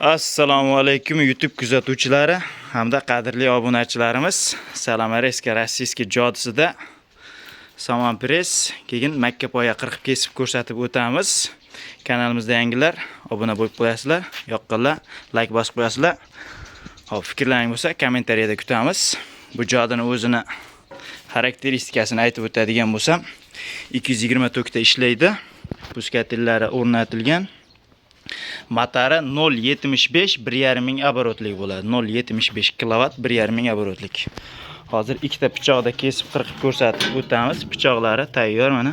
Assalomu alaykum YouTube kuzatuvchilari hamda qadrli obunachilarimiz. Salamoreska rossiyskiy jodisida somon press, keyin makkapoya 40 kesib ko'rsatib o'tamiz. Kanalimizda yangilar obuna bo'lib qo'yasizlar, yoqqanlar like bosib qo'yasizlar. Xo'p, fikrlaring bo'lsa kommentariyada kutamiz. Bu jodini o'zini xarakteristikasini aytib o'tadigan bo'lsam, 220 tokda ishlaydi. Puskatillari o'rnatilgan. Motori 0.75 1.5 ming obrotlik bo'ladi. 0.75 kilovat 1.5 ming obrotlik. Hozir ikkita pichoqda kesib 40 ko'rsatib o'tamiz. Pichoqlari tayyor mana.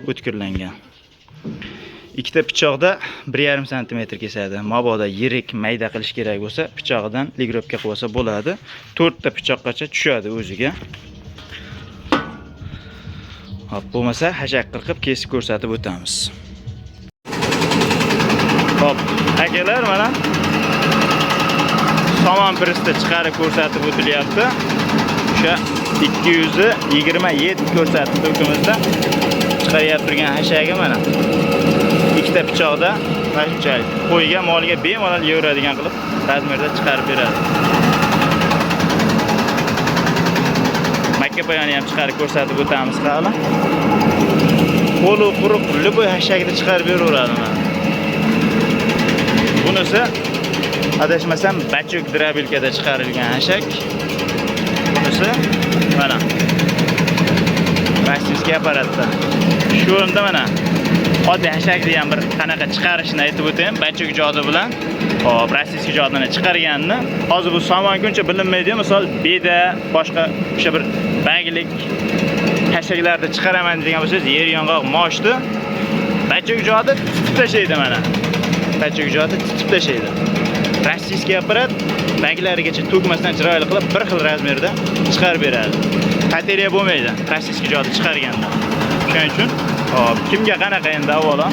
O'tkirlangan. Ikkita pichoqda 1.5 sm kesadi. Mabodo yirik mayda qilish kerak bo'lsa, pichog'idan ligrovka qilib olsa bo'ladi. 4 ta pichoqqacha tushadi o'ziga. Hop, bo'lmasa hashak qilib kesib ko'rsatib o'tamiz. Hop, akalar mana somon pressda chiqarib ko'rsatib o'tilyapti. O'sha 227 ko'rsatib tokimizda chiqaryapti turgan hashagi mana. Ikkita pichoqda mana shunchalik qo'yga, molga bemalol yevradigan qilib razmerda chiqarib beradi. Makkapoyani ham chiqarib ko'rsatib o'tamiz hali. Qo'li quruq, любой hashagini chiqarib beraveradi mana. Bunisi adashmasam bachuk drabilkada chiqarilgan hashak. Bunisi mana rossiyskiy apparatda. Shu o'rinda mana oddiy hashakni ham bir qanaqa chiqarishni aytib o'tayim. Bachuk jodi bilan hop rossiyskiy jodini chiqarganini. Hozir bu somon kuncha bilinmaydi. Misol beda, boshqa o'sha bir baglik hashaklarni chiqaraman degan bo'lsangiz, yer yong'oq moshni bachuk jodi titib tashlaydi mana. Bachuk jodi titib tashlaydi. Rossiyskiy apparat baglarigacha to'kmasdan chiroyli qilib bir xil razmerda chiqarib beradi. Bateriya bo'lmaydi rossiyskiy jodi chiqarganda. Shuning uchun hop, kimga qanaqa endi avvalo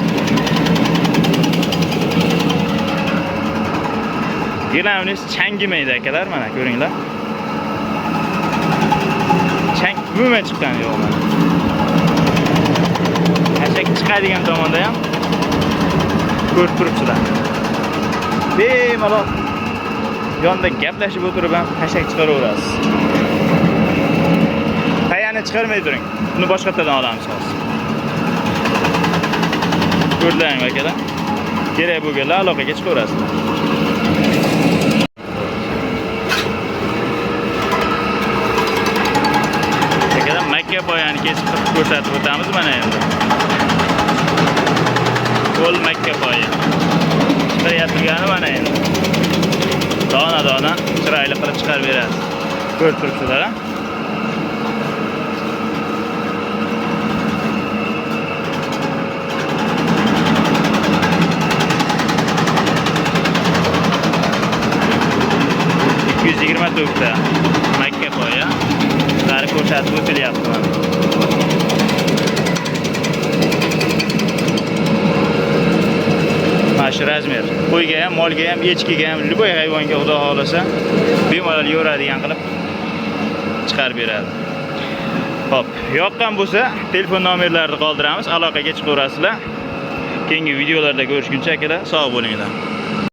gilamnis changimaydi akalar, mana ko'ringlar. Chang umuman chiqqani yo'q mana. Hashak chiqadigan tomonda ham ko'rib turibsizlar. Bemalol yonda gaplashib o'tirib ham hashak chiqaraverasiz. Payani chiqarmay turing. Buni boshqalardan olamiz hozir. Ko'rdilaring akalar. Kerak bo'lganlar aloqaga chiqaverasizlar. Akalar makkapoyani kesib ko'rsatib o'tamiz mana endi. Qo'l makkapoyi. Chiqaryapti mana endi. Dona-dona chiroyli qilib chiqarib beradi. Ko'rib turibsizlar, ha? Tokda makkapoyi chiqarib ko'rsatib o'tilyapti mana. Shu razmer. Qo'yga ham, molga ham, echkiga ham, любой hayvonga xudo xolasa bemalol yo'radigan qilib chiqarib beradi. Hop, yoqqan bo'lsa, telefon nomerlarini qoldiramiz, aloqaga chiqaverasizlar. Keyingi videolarda ko'rishguncha akalar, sog' bo'linglar.